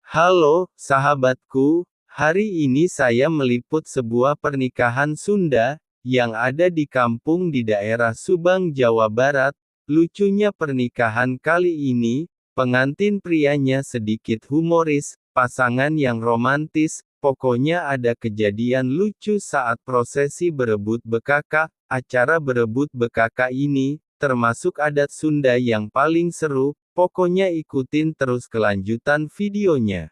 Halo, sahabatku. Hari ini saya meliput sebuah pernikahan Sunda yang ada di kampung di daerah Subang, Jawa Barat. Lucunya pernikahan kali ini, pengantin prianya sedikit humoris, pasangan yang romantis. Pokoknya ada kejadian lucu saat prosesi berebut bekaka. Acara berebut bekaka ini, termasuk adat Sunda yang paling seru. Pokoknya ikutin terus kelanjutan videonya.